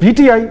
PTI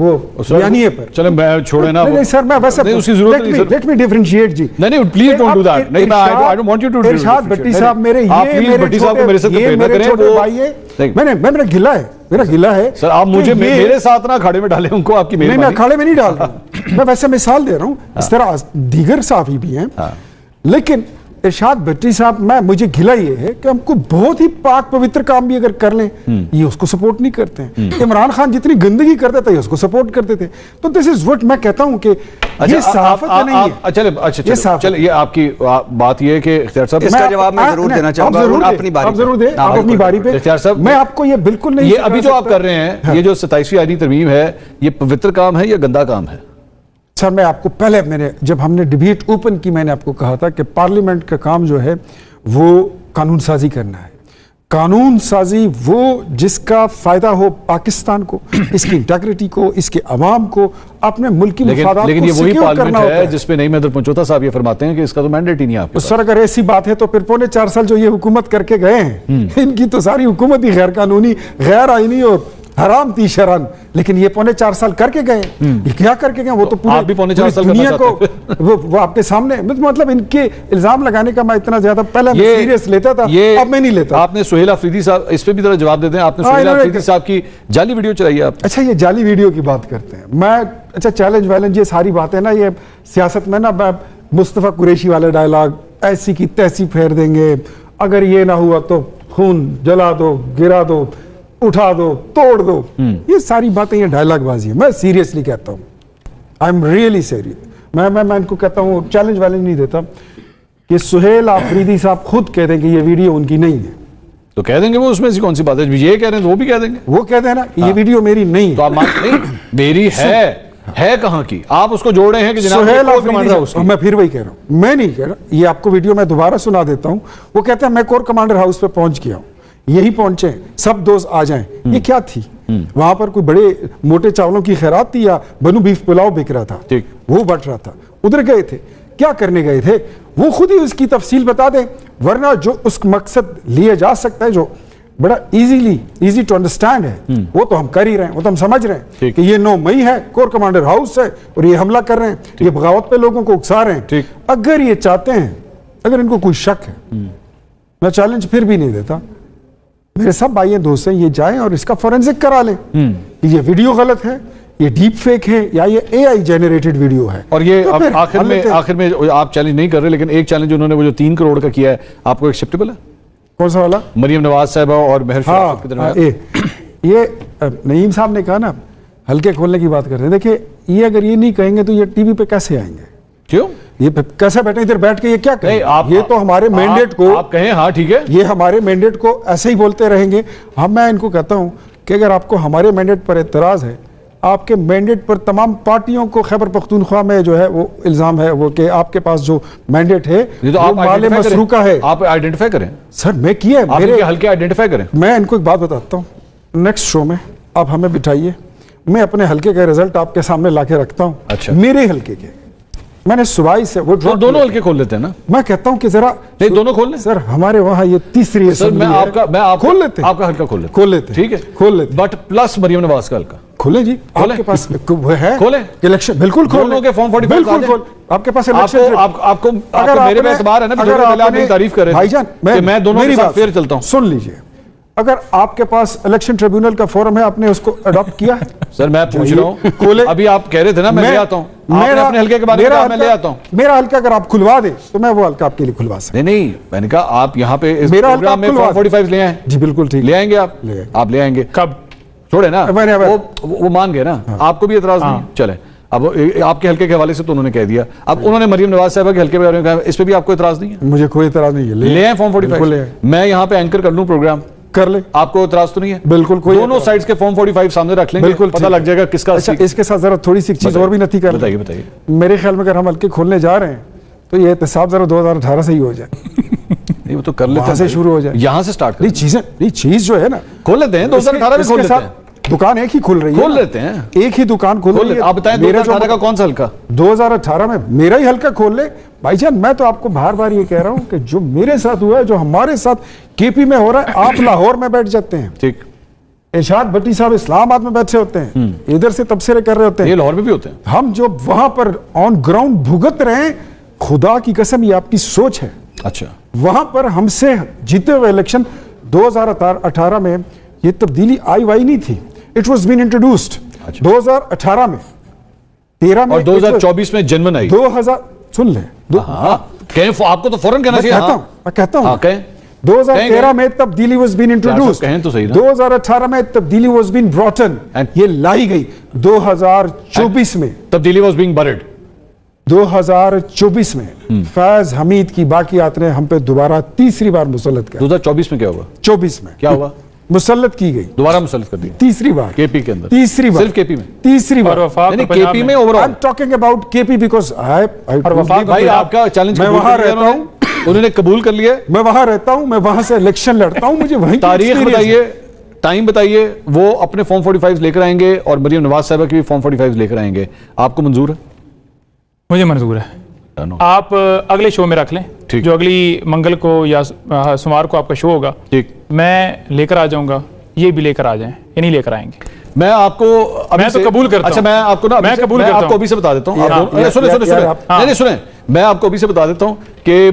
وہ بیانیے پر. چلیں میں چھوڑے نا. نہیں سر میں ویسے نہیں اس کی ضرورت نہیں سر. لیٹ می ڈیفرینشیٹ جی. نہیں پلیز ڈونٹ ڈو دیٹ. نہیں I don't want you to. ارشاد بھٹی صاحب میرے چھوٹے بھائی ہیں. میرا گلا ہے, میرا گلا ہے سر. آپ مجھے میرے ساتھ نہ کھاڑے میں ڈالیں ان کو. آپ کی نہیں, میں کھاڑے میں نہیں ڈال رہا ہوں, میں ویسے مثال دے رہا ہوں. اس طرح دیگر صحافی بھی ہیں, لیکن ارشاد بھٹی صاحب مجھے گلا یہ ہے کہ ہم کو بہت ہی پاک پوتر کام بھی اگر کر لیں یہ اس کو سپورٹ نہیں کرتے ہیں. عمران خان جتنی گندگی کرتا تھا یہ اس کو سپورٹ کرتے تھے. تو دس از وٹ میں کہتا ہوں کہ یہ صحافت نہیں ہے. چلے یہ آپ کی بات یہ ہے کہ اختیار صاحب اس کا جواب میں ضرور دینا چاہوں گا. آپ ضرور دیں, آپ اپنی باری پہ. اختیار صاحب میں آپ کو یہ بالکل نہیں, یہ ابھی جو آپ کر رہے ہیں یہ جو 27ویں آئینی ترمیم ہے یہ پوتر کام ہے یا گندا کام ہے؟ سر میں آپ کو پہلے جب ہم نے ڈیبیٹ اوپن کی میں نے آپ کو کہا تھا کہ پارلیمنٹ کا کام جو ہے وہ قانون سازی کرنا ہے. قانون سازی وہ جس کا فائدہ ہو پاکستان کو, اس کی انٹیگریٹی کو, اس کے عوام کو, اپنے ملک کی مفادات کو لیکن یہ وہی سیکیور کرنا پارلیمنٹ ہوتا ہے جس پہ نعیم حیدر پنچوتا صاحب یہ فرماتے ہیں کہ اس کا تو مینڈیٹ ہی نہیں آپ کے. سر اگر ایسی بات ہے تو پھر 4.5 سال جو یہ حکومت کر کے گئے ہیں ان کی تو ساری حکومت ہی غیر قانونی, غیر آئینی اور حرام تھی شرن. لیکن یہ 4.5 سال کر کے گئے, یہ کیا کر کے گئے وہ تو پوری دنیا کو وہ آپ کے سامنے. مطلب ان کے الزام لگانے کا میں اتنا زیادہ پہلے سیریس لیتا تھا, اب میں نہیں لیتا. آپ نے سہیل آفریدی صاحب اس پہ بھی ذرا جواب دیتے ہیں. آپ نے سہیل آفریدی صاحب کی جعلی ویڈیو چلائی ہے آپ. اچھا یہ جعلی ویڈیو کی بات کرتے ہیں. میں اچھا چیلنج ویلنج یہ ساری باتیں نا, یہ سیاست میں نا مصطفیٰ قریشی والے ڈائلاگ ایسی کی تیسی پھیر دیں گے, اگر یہ نہ ہوا تو خون جلا دو, گرا دو, اٹھا دو, توڑ دو. یہ ساری باتیں یہ ڈائلاگ بازی ہے. میں سیریسلی کہتا ہوں, آئی ایم ریئلی سیریس. میں ان کو کہتا ہوں, چیلنج ویلنج نہیں دیتا, کہ سہیل آفریدی صاحب خود کہہ دیں کہ یہ ویڈیو ان کی نہیں ہے تو کہہ دیں گے. وہ اس میں ایسی کون سی بات ہے؟ یہ کہہ رہے ہیں تو وہ بھی کہہ دیں گے. وہ کہہ دیں نا یہ ویڈیو میری نہیں ہے تو آپ نہیں میری ہے کہاں کی؟ آپ اس کو جوڑ رہے ہیں کہ جناب سہیل آفریدی. میں پھر وہی کہہ رہا ہوں, میں نہیں کہہ رہا. یہ آپ کو ویڈیو میں دوبارہ سنا دیتا ہوں. وہ کہتے ہیں میں کور کمانڈر ہاؤس پہ پہنچ گیا ہوں, یہی پہنچے, سب دوست آ جائیں. یہ کیا تھی وہاں پر؟ کوئی بڑے موٹے چاولوں کی خیرات تھی یا بنو بیف پلاؤ بک رہا تھا, وہ بٹ رہا تھا. ادھر گئے تھے, کیا کرنے گئے تھے وہ خود ہی اس کی تفصیل بتا دیں. ورنہ جو اس مقصد لیا جا سکتا ہے جو بڑا ایزی ٹو انڈرسٹینڈ ہے وہ تو ہم کر ہی رہے ہیں, وہ تو ہم سمجھ رہے ہیں کہ یہ 9 مئی ہے, کور کمانڈر ہاؤس ہے اور یہ حملہ کر رہے ہیں, یہ بغاوت پہ لوگوں کو اکسا رہے ہیں. اگر یہ چاہتے ہیں, اگر ان کو کوئی شک ہے, میں چیلنج پھر بھی نہیں دیتا, میرے سب بھائی دوست ہیں, یہ جائیں اور اس کا فورنزک کرا لیں کہ یہ ویڈیو غلط ہے, یہ ڈیپ فیک ہے یا یہ اے آئی جنریٹڈ ویڈیو ہے. اور یہ آخر میں آپ چیلنج نہیں کر رہے, لیکن ایک چیلنج انہوں نے وہ جو 3 کروڑ کا کیا ہے آپ کو ایکسیپٹیبل ہے؟ کون سا والا؟ مریم نواز صاحبہ اور مہر شرافت کے درمیان. یہ نعیم صاحب نے کہا نا حلقے کھولنے کی بات کرتے ہیں. دیکھیں یہ اگر یہ نہیں کہیں گے تو یہ ٹی وی پہ کیسے آئیں گے؟ کیوں یہ کیسے بیٹھے ادھر بیٹھ کے یہ کیا کہیں؟ یہ تو ہمارے مینڈیٹ کو آپ کہیں, ہاں ٹھیک ہے, یہ ہمارے مینڈیٹ کو ایسے ہی بولتے رہیں گے. میں ان کو کہتا ہوں کہ اگر آپ کو ہمارے مینڈیٹ پر اعتراض ہے, آپ کے مینڈیٹ پر تمام پارٹیوں کو خیبر پختونخوا میں جو ہے وہ الزام ہے وہ کہ آپ کے پاس جو مینڈیٹ ہے وہ مال مسروقہ ہے. آپ آئیڈینٹیفائی کریں سر. میں کیا میرے حلقے آئیڈینٹیفائی کریں. میں ان کو ایک بات بتاتا ہوں, نیکسٹ شو میں آپ ہمیں بٹھائیے, میں اپنے حلقے کا رزلٹ آپ کے سامنے لا کے رکھتا ہوں. اچھا میرے حلقے کے میں نے صبح سے وہ دونوں حلقے کھول لیتے ہیں نا. میں کہتا ہوں کہ ذرا نہیں دونوں کھول لیں سر. ہمارے وہاں یہ تیسری میں آپ کھول لیتے ہیں, آپ کا حلقہ کھول لیتے ٹھیک ہے, کھول لیتے بٹ پلس مریم نواز کا حلقہ کھولیں جی. آپ کے پاس ہے کھولیں الیکشن, بالکل دونوں کے فارم 45 بالکل کھول. آپ کے پاس الیکشن, آپ کو میرے پہ اعتبار ہے نا, پہلے آپ میری تعریف کر رہے تھے کہ میں دونوں کے ساتھ فیئر چلتا ہوں. سن لیجئے, اگر آپ کے پاس الیکشن ٹریبیونل کا فورم ہے, آپ نے اس کو اڈاپٹ کیا ہے؟ سر میں پوچھ رہا ہوں, ابھی آپ کہہ رہے تھے نا میں لے آتا ہوں, آپ نے اپنے حلقے کے بارے میں لے آتا ہوں. میرا حلقہ اگر آپ کھلوا دیں تو میں وہ حلقہ آپ کے لیے کھلوا سکتا. نہیں میں نے کہا آپ یہاں پہ اس پروگرام میں فارم 45 لے آئیں. جی بالکل ٹھیک, لے آئیں گے آپ لے آئیں گے. کب چھوڑے نا, وہ مان گئے نا, آپ کو بھی اعتراض نہیں. چلیں اب آپ کے حلقے کے حوالے سے تو انہوں نے کہہ دیا, اب انہوں نے مریم نواز صاحبہ کے حلقے کے بارے میں کہا, اس پہ بھی آپ کو اعتراض نہیں ہے؟ مجھے کوئی اعتراض نہیں ہے, لے آئیں فارم 45. میں یہاں پہ اینکر کر لوں پروگرام, کر لیں, آپ کو اعتراض تو نہیں ہے؟ بالکل کوئی. دونوں سائڈز کے فارم 45 سامنے رکھ لیں گے, بالکل پتہ لگ جائے گا کس کا. اچھا اس کے ساتھ ذرا تھوڑی سی چیز اور بھی نتی کر بتائیے. بتائیے. میرے خیال میں اگر ہم حلقے کھولنے جا رہے ہیں تو یہ احتساب ذرا 2018 سے ہی ہو جائے. نہیں وہ تو کر لیتے ہیں, سے شروع ہو جائے, یہاں سے سٹارٹ نہیں چیزیں, نہیں چیز جو ہے نا کھول لیتے ہیں. 2018 میں کھول لیتے ہیں, دکان ایک ہی کھل رہی ہے, کھول لیتے ہیں, ایک ہی دکان کھول رہی ہے. آپ بتائیں 2018 کا کون سا حلقہ؟ 2018 میں میرا ہی حلقہ کھول لے بھائی جان. میں تو آپ کو بار بار یہ کہہ رہا ہوں کہ جو میرے ساتھ ہوا ہے, جو ہمارے ساتھ کے پی میں ہو رہا ہے, آپ لاہور میں بیٹھ جاتے ہیں, ٹھیک ارشاد بھٹی صاحب اسلام آباد میں بیٹھے ہوتے ہیں, ادھر سے تبصرے کر رہے ہوتے ہیں, یہ لاہور میں بھی ہوتے ہیں. ہم جو وہاں پر آن گراؤنڈ بھگت رہے ہیں, خدا کی قسم یہ آپ کی سوچ ہے. اچھا, وہاں پر ہم سے جیتے ہوئے الیکشن 2018 میں یہ تبدیلی آئی وائی نہیں تھی, اٹ واز بین انٹروڈیوسڈ 2018 میں, 13 میں, اور 2024 میں جنمن آئی. 2000 سن لیں, کہیں آپ کو تو فوراً کہنا چاہیے. میں کہتا ہوں 2013 میں تبدیلی واز بین انٹروڈیوسڈ, 2018 میں تبدیلی واز بین براٹن, یہ لائی گئی 2024 میں. تبدیلی واز بینگ بریڈ 2024 میں فیض حمید کی باقیات نے ہم پہ دوبارہ تیسری بار مسلط کیا. 2024 میں کیا ہوا؟ 24 میں کیا ہوا؟ مسلط کی گئی, دوبارہ مسلط کر دی تیسری بار کے پی کے اندر. تیسری بار صرف کے پی میں, تیسری بار یعنی کے پی میں over I'm talking about KP because بھائی آپ کا چیلنج میں وہاں رہتا ہوں, انہوں نے قبول کر لیا. میں وہاں رہتا ہوں, میں وہاں سے الیکشن لڑتا ہوں, مجھے وہیں تاریخ بتائیے, ٹائم بتائیے. وہ اپنے فارم 45 لے کر آئیں گے اور مریم نواز صاحبہ کی بھی فارم 45 لے کر آئیں گے. آپ کو منظور ہے؟ مجھے منظور ہے. آپ اگلے شو میں رکھ لیں, جو اگلی منگل کو یا سوموار کو آپ کا شو ہوگا, میں لے کر آ جاؤں گا, یہ بھی لے کر آ جائیں, یہ نہیں لے کر آئیں گے. میں آپ کو میں تو قبول کرتا ہوں. اچھا میں آپ کو نا میں قبول کرتا ہوں. آپ کو ابھی سے بتا دیتا ہوں. سنیں, میں آپ کو ابھی سے بتا دیتا ہوں کہ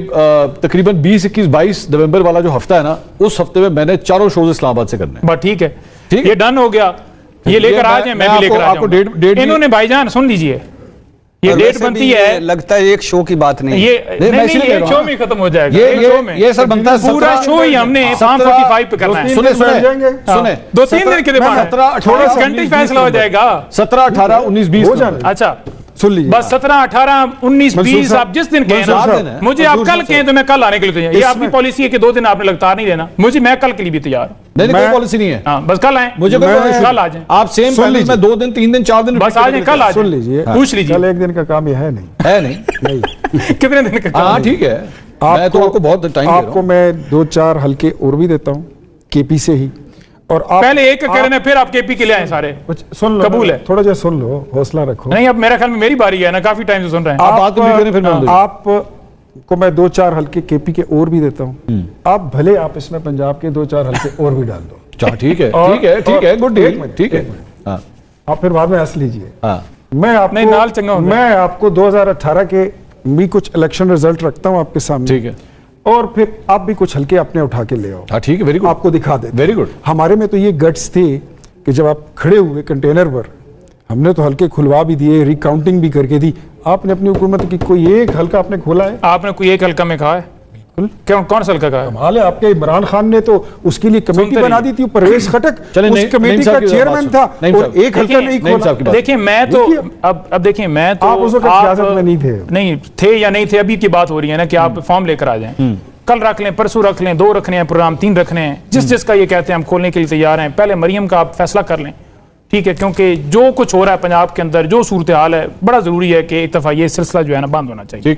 تقریباً 20 21 22 نومبر والا جو ہفتہ ہے نا, اس ہفتے میں نے 4 شوز اسلام آباد سے کرنے ہیں. بس ٹھیک ہے, یہ ڈن ہو گیا, یہ لے کر آ جائیں, میں بھی لے کر آ جاؤں گا. انہوں نے بھائی جان سن لیجئے, یہ ڈیٹ بنتی ہے, لگتا ہے ایک شو کی بات نہیں, یہ ایک شو میں ختم ہو جائے گا. یہ سر بنتا ہے پورا شو ہی ہم نے فارم 45 پہ کرنا ہے. سنیں 2-3 دن کے لیے 24 گھنٹے فیصلہ ہو جائے گا. 17 18 19 20. اچھا سن لیجیے, بس 17 18 19 20 آپ جس دن کہیں, مجھے آپ کل کہیں تو میں کل آنے کے لیے تیار. یہ آپ کی پالیسی ہے کہ 2 دن آپ نے لگتار نہیں دینا, مجھے میں کل کے لیے بھی تیار. نہیں کوئی پالیسی نہیں ہے, ہاں بس کل آئیں, مجھے کل آ جائیں. آپ سیم پہلے میں 2 دن 3 دن 4 دن بس آ جائیں, کل آ سن جائیں, لیجیے, پوچھ لیجیے. کل ایک دن کا کام یہ ہے نہیں. کتنے دن کا ہاں ٹھیک ہے, میں تو آپ کو بہت ٹائم دے رہا ہوں. آپ کو میں 2-4 حلقے اور بھی دیتا ہوں کے پی سے ہی, اور پہلے ایک کا کہہ رہے ہیں, پھر آپ کے پی کے لے آئیں سارے. سن لو, قبول ہے, تھوڑا جا سن لو, حوصلہ رکھو. نہیں اب میرا خیال میں میری باری ہے نا, کافی ٹائم سے سن رہے ہیں. آپ بات کمپلیٹ کریں, پھر میں آپ کو میں 2-4 حلقے کے پی کے اور بھی دیتا ہوں. آپ بھلے آپ اس میں پنجاب کے 2-4 حلقے اور بھی ڈال دو. ٹھیک ہے ٹھیک ہے, گڈ ڈیل, ٹھیک ہے. آپ پھر بعد میں ہنس لیجئے. نہیں نال چنگا ہوں گا. میں آپ کو 2018 کے بھی کچھ الیکشن ریزلٹ رکھتا ہوں آپ کے سامنے, ٹھیک ہے, اور پھر آپ بھی کچھ ہلکے اپنے اٹھا کے لے آؤ. ٹھیک ہے, ویری گڈ, آپ کو دکھا دیں. Very good. ہمارے میں تو یہ گٹس تھے کہ جب آپ کھڑے ہوئے کنٹینر پر, ہم نے تو ہلکے کھلوا بھی دیے, ریکاؤنٹنگ بھی کر کے دی. آپ نے اپنی حکومت کی کوئی ایک حلقہ آپ نے کھولا ہے؟ آپ نے کوئی ایک حلقہ میں کہا ہے؟ کون سا حلقہ کہا ہے؟ کمال ہے, آپ کے عمران خان نے تو اس کے لیے کمیٹی بنا دی تھی, پرویز خٹک اس کمیٹی کا چیئرمین تھا, اور ایک حلقہ نہیں کھولا. دیکھیں میں تو اب دیکھیں میں تو, آپ اس وقت سیاست میں نہیں تھے. نہیں تھے یا نہیں تھے, ابھی کی بات ہو رہی ہے نا کہ آپ فارم لے کر آ جائیں. کل رکھ لیں, پرسوں رکھ لیں, 2 رکھنے ہیں پروگرام, 3 رکھنے ہیں, جس کا یہ کہتے ہیں ہم کھولنے کے لیے تیار ہیں. پہلے مریم کا آپ فیصلہ کر لیں, ٹھیک ہے, کیونکہ جو کچھ ہو رہا ہے پنجاب کے اندر, جو صورتحال ہے, بڑا ضروری ہے کہ ایک دفعہ یہ سلسلہ جو ہے نا بند ہونا چاہیے.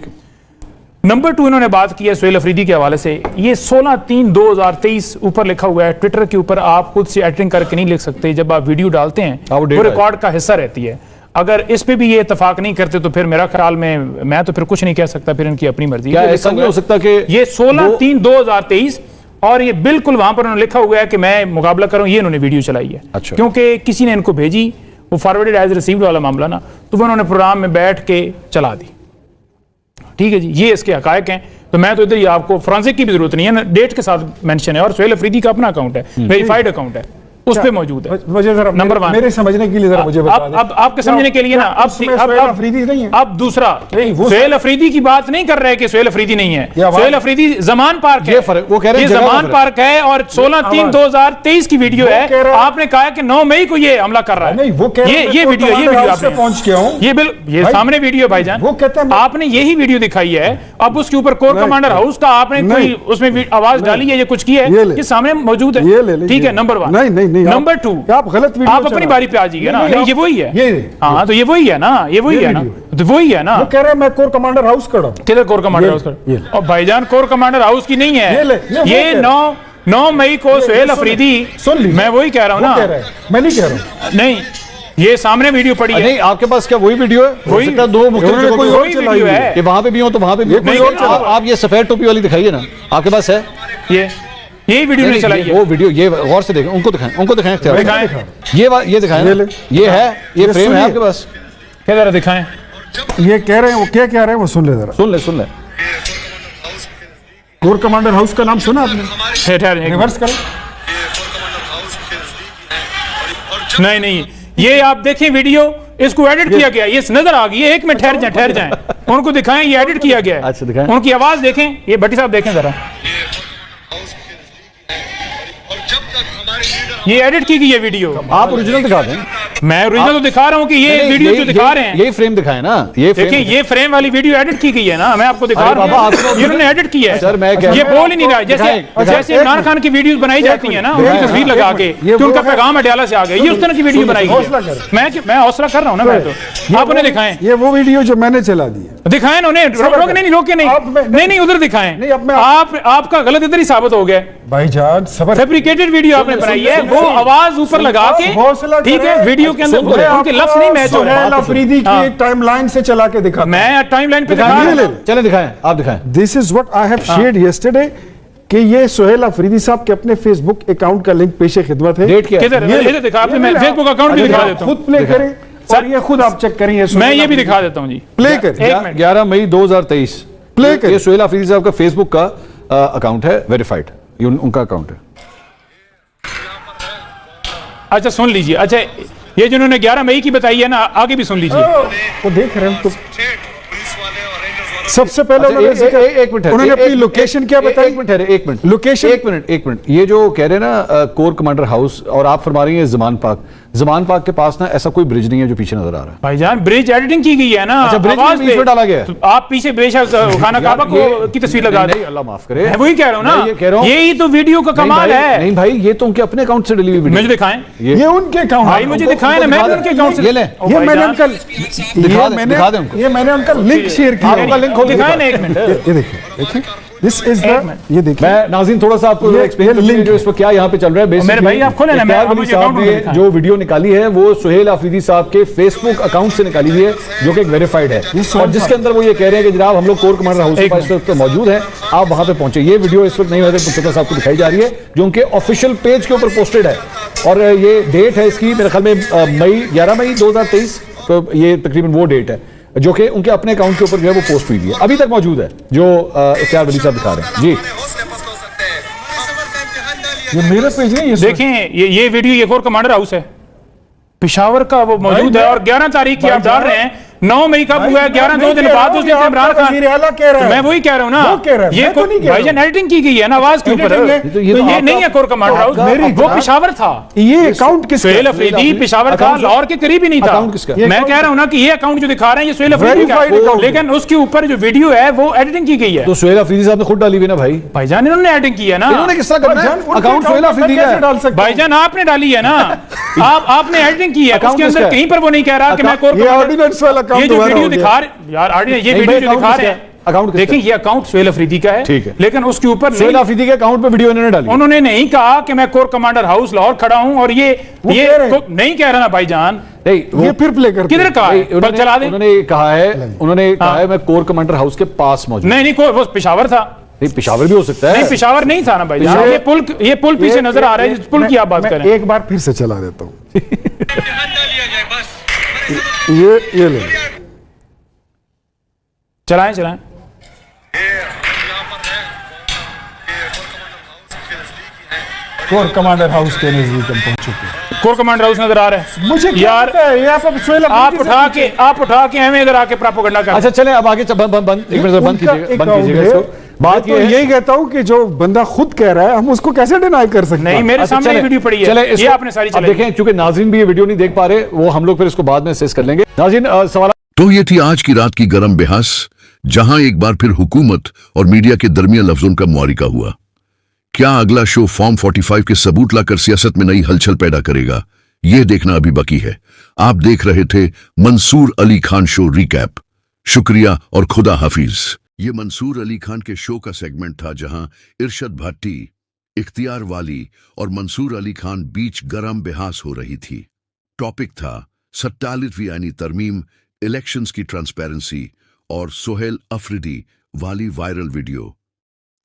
نمبر 2 انہوں نے بات کی ہے سہیل افریدی کے حوالے سے. یہ 16/3/2023 اوپر لکھا ہوا ہے ٹویٹر کے اوپر, آپ خود سے ایڈیٹنگ کر کے نہیں لکھ سکتے. جب آپ ویڈیو ڈالتے ہیں وہ ریکارڈ کا حصہ رہتی ہے. اگر اس پہ بھی یہ اتفاق نہیں کرتے تو پھر میرا خیال میں تو پھر کچھ نہیں کہہ سکتا, پھر ان کی اپنی مرضی. کیا ایسا نہیں ہو سکتا کہ یہ 16/3/2023, اور یہ بالکل وہاں پر انہوں نے لکھا ہوا ہے کہ میں مقابلہ کروں, یہ انہوں نے ویڈیو چلائی ہے. کیونکہ کسی نے ان کو بھیجی, وہ فارورڈڈ ایز ریسیوڈ والا معاملہ نا, تو وہ انہوں نے پروگرام میں بیٹھ کے چلا دی. ٹھیک ہے جی, یہ اس کے حقائق ہیں. تو میں تو ادھر ہی آپ کو فرانسک کی بھی ضرورت نہیں ہے, ڈیٹ کے ساتھ مینشن ہے, اور سہیل افریدی کا اپنا اکاؤنٹ ہے, ویریفائڈ اکاؤنٹ ہے, اس پہ موجود ہے. نمبر 1 میرے سمجھنے کے لیے ذرا مجھے بتا دیں. اب آپ کے سمجھنے کے لیے نا, اب دوسرا سہیل افریدی کی بات نہیں کر رہے کہ سہیل افریدی نہیں ہے. سہیل افریدی زمان پارک ہے, یہ زمان پارک ہے, اور 16/3/2023 کی ویڈیو ہے. آپ نے کہا کہ 9 مئی کو یہ حملہ کر رہا ہے. یہ ویڈیو یہ سامنے ویڈیو ہے بھائی جان, آپ نے یہی ویڈیو دکھائی ہے. اب اس کے اوپر کور کمانڈر ہاؤس کا آپ نے کوئی اس میں آواز ڈالی ہے, یہ کچھ کیا ہے, یہ سامنے موجود ہے. ٹھیک ہے, نمبر 1. نمبر 2, آپ اپنی باری پہ آ جائیے نا. نہیں یہ وہی ہے, ہاں تو یہ وہی ہے نا, یہ وہی ہے نا, تو وہی ہے نا. وہ کہہ رہے ہیں میں کور کمانڈر ہاؤس کھڑا ہوں. کدھر کور کمانڈر ہاؤس کھڑا؟ اور بھائی جان کور کمانڈر ہاؤس کی نہیں ہے یہ. 9 مئی کو سہیل افریدی, میں وہی کہہ رہا ہوں نا, میں نہیں کہہ رہا ہوں. نہیں یہ سامنے ویڈیو پڑی ہے. نہیں آپ کے پاس کیا وہی ویڈیو ہے؟ وہی 2 مختلف ویڈیو ہے کہ وہاں پہ بھی ہوں تو وہاں پہ بھی. آپ یہ سفید ٹوپی والی دکھائیے نا, آپ کے پاس ہے یہی ویڈیو نے چلائی ہے. وہ ویڈیو یہ غور سے دیکھیں, ان کو دکھائیں دکھائیں. یہ دکھائیں, یہ ہے, یہ فریم ہے آپ کے پاس, کیا ذرا دکھائیں. یہ کہہ رہے ہیں, وہ کیا کہہ رہے ہیں وہ سن لے ذرا, سن لیں. کور کمانڈر ہاؤس کا نام سنا آپ نے؟ ریورس کریں. نہیں, یہ آپ دیکھیں ویڈیو, اس کو ایڈٹ کیا گیا, یہ نظر آ گئی ہے. 1 منٹ ٹھہر جائیں, ان کو دکھائیں, یہ ایڈٹ کیا گیا ہے. اچھا دکھائیں, ان کی آواز دیکھیں. یہ بھٹی صاحب دیکھیں ذرا, یہ ایڈٹ کی گئی ہے ویڈیو. آپ اوریجنل دکھا دیں. میں اوریجنل تو دکھا رہا ہوں کہ یہ ویڈیو جو دکھا رہے ہیں, یہی فریم دکھائیں نا. دیکھیں یہ فریم والی ویڈیو ایڈٹ کی گئی ہے نا, میں آپ کو دکھا رہا ہوں, انہوں نے ایڈٹ کی ہے. یہ بول ہی نہیں رہا, جیسے عمران خان کی ویڈیوز بنائی جاتی ہیں نا, ان کی تصویر لگا کے کہ ان کا پیغام اڈیالہ سے آ گیا, یہ اس طرح کی ویڈیو بنائی گئی. میں حوصلہ کر رہا ہوں نا, میں تو آپ انہیں دکھائیں. یہ وہ ویڈیو جو میں نے چلا دی ہے, دکھائیں انہیں, روکے نہیں, ادھر دکھائیں. آپ کا غلط ادھر ہی ثابت ہو گیا بھائی جان. فیبریکیٹڈ ویڈیو آپ نے بنائی ہے, وہ آواز اوپر لگا کے, ٹھیک ہے, ویڈیو کے اندر ان کے لفظ نہیں میچ ہو رہے. سہیل افریدی کی ٹائم لائن سے چلا کے دکھا, میں ٹائم لائن پہ دکھا رہا ہوں. چلیں دکھائیں, آپ دکھائیں. This is what I have shared yesterday, کہ یہ سہیل افریدی صاحب کے اپنے فیس بک اکاؤنٹ کا لنک پیش خدمت ہے. ڈیٹ کیا ادھر دکھا, میں فیس بک اکاؤنٹ بھی دکھا دیتا ہوں. خود پلے کریں سر, یہ خود آپ چیک کریں. میں یہ بھی دکھا دیتا ہوں جی, پلے کریں. 11 مئی 2023 پلے کریں. یہ سہیل افریدی صاحب کا فیس بک کا اکاؤنٹ ہے, ویریفائڈ, یہ ان کا اکاؤنٹ ہے. اچھا سن لیجئے. اچھا یہ جنہوں نے 11 مئی کی بتائی ہے نا, آگے بھی سن لیجئے. وہ دیکھ رہے ہیں تو سب سے پہلے انہوں نے اپنی لوکیشن کیا بتائی. ایک منٹ, یہ جو کہہ رہے ہیں نا کور کمانڈر ہاؤس, اور آپ فرما رہی ہیں زمان پاک کے پاس نا ایسا کوئی برج نہیں ہے جو پیچھے نظر آ رہا ہے. بھائی جان برج ایڈیٹنگ کی گئی ہے نا, آواز پہ ڈالا گیا ہے. آپ پیچھے بے شک خانہ کعبہ کی تصویر لگا دیں. اللہ معاف کرے, میں وہی کہہ رہا ہوں نا, یہی تو ویڈیو کا کمال ہے. نہیں بھائی, یہ تو ان کے اپنے اکاؤنٹ سے ڈلی ہوئی ویڈیو. مجھے دکھائیں, یہ ان کے اکاؤنٹ, بھائی مجھے دکھائیں نا, میں ان کے اکاؤنٹ سے, یہ لیں, یہ میں نے ان کا لنک شیئر کیا. آپ کا لنک کھول دکھائیں نا. ایک منٹ, یہ دیکھیں, دس از دا, یہ دیکھیں. میں ناظرین تھوڑا سا آپ کو ایکسپلین جو اس پر کیا یہاں پہ چل رہا ہے. میرے بھائی آپ کھولیں نا, میں مجھے اکاؤنٹ میں جو ویڈیو نکالی ہے وہ سہیل افریدی صاحب کے فیس بک اکاؤنٹ سے نکالی ہوئی ہے, جو کہ ایک ویریفائڈ ہے, اور جس کے اندر وہ یہ کہہ رہے ہیں کہ جناب ہم لوگ کور کمانڈر ہاؤس کے پاس اس وقت موجود ہیں, آپ وہاں پہ پہنچے. یہ ویڈیو اس وقت نہیں ہوتے پنچتر صاحب کو دکھائی جا رہی ہے, جو ان کے آفیشیل پیج کے اوپر پوسٹڈ ہے, اور یہ ڈیٹ ہے اس کی میرے خیال میں 11 مئی 2023, تو یہ تقریباً وہ ڈیٹ ہے جو کہ ان کے اپنے اکاؤنٹ کے اوپر جو ہے وہ پوسٹ ہوئی ہے, ابھی تک موجود ہے, جو اختیار ولی صاحب دکھا رہے ہیں. جی یہ میرا پیج نہیں, دیکھیں یہ ویڈیو, یہ کور کمانڈر ہاؤس ہے پشاور کا, وہ موجود ہے, اور 11 تاریخ کی آپ ڈال رہے ہیں. 9 مئی کب ہوا ہے, 11 2 دن بعد اس دن عمران خان. میں وہی کہہ رہا ہوں نا, یہ بھائی جان ایڈیٹنگ کی گئی ہے نا آواز کے اوپر. یہ نہیں ہے کور کمانڈر ہاؤس, وہ پشاور تھا. یہ اکاؤنٹ کس کا؟ سہیل افریدی پشاور کا, لاہور کے قریب ہی نہیں تھا. میں کہہ رہا ہوں نا کہ یہ اکاؤنٹ جو دکھا رہے ہیں یہ سہیل افریدی کا ہے, لیکن اس کے اوپر جو ویڈیو ہے وہ ایڈیٹنگ کی گئی ہے. تو سہیل افریدی صاحب نے خود ڈالی ہوئی نا بھائی. بھائی جان انہوں نے ایڈنگ کی ہے نا, انہوں نے کس طرح کرنا ہے, اکاؤنٹ سہیل افریدی کا ہے. بھائی جان آپ نے ڈالی ہے نا, آپ نے ایڈنگ کی ہے, اس کے اندر کہیں پر وہ نہیں کہہ رہا کہ میں کور کمانڈر. یہ جو ویڈیو دکھا یار یہ ویڈیو جو دکھا رہے ہیں, دیکھیں یہ اکاؤنٹ سہیل افریدی کا ہے, لیکن اس کے اوپر سہیل افریدی کے اکاؤنٹ پہ ویڈیو انہوں نے ڈالی. انہوں نے نہیں کہا کہ میں کور کمانڈر ہاؤس لاہور کھڑا ہوں, اور یہ نہیں کہہ رہا نا بھائی جان. یہ پھر پلے کرتے کدھر کہا ہے, چلا دیں. انہوں نے کہا ہے میں کور کمانڈر ہاؤس کے پاس موجود. نہیں وہ پشاور تھا. نہیں پشاور بھی ہو سکتا ہے. نہیں پشاور نہیں تھا نا بھائی جان, یہ پل پیچھے نظر آ رہا ہے, جس پل کی آپ بات کریں. ایک بار پھر سے چلا دیتا ہوں, یہ لے چلائیں. کور کمانڈر ہاؤس کے نزدیک ہم پہنچ چکے ہیں. کور کمانڈر ہاؤس نظر آ رہا ہے مجھے یار. آپ اٹھا کے ہمیں ادھر آ کے پراپوگنڈا کر. اچھا چلیں اب آگے بند کیجیے گا. بات یہی کہتا ہوں کہ جو بندہ خود کہہ رہا ہے ہم اس کو کیسے ڈینائی کر سکتے ہیں. نہیں میرے سامنے یہ ویڈیو پڑی ہے, یہ آپ نے ساری چلائی. دیکھیں چونکہ ناظرین بھی یہ ویڈیو نہیں دیکھ پا رہے, وہ ہم لوگ پھر اس کو بعد میں اسیس کر لیں گے. ناظرین سوال. تو یہ تھی آج کی رات کی گرم بحث, جہاں ایک بار پھر حکومت اور میڈیا کے درمیان لفظوں کا معارکہ ہوا. کیا اگلا شو فارم 45 کے ثبوت لا کر سیاست میں نئی ہلچل پیدا کرے گا, یہ دیکھنا ابھی باقی ہے. آپ دیکھ رہے تھے منصور علی خان شو ریکیپ. شکریہ اور خدا حافظ. یہ منصور علی خان کے شو کا سیگمنٹ تھا, جہاں ارشد بھٹی, اختیار والی اور منصور علی خان بیچ گرم بحث ہو رہی تھی. ٹاپک تھا 47ویں آئینی ترمیم, الیکشنز کی ٹرانسپیرنسی اور سہیل افریدی والی وائرل ویڈیو.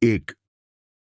ایک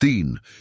3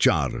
4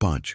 5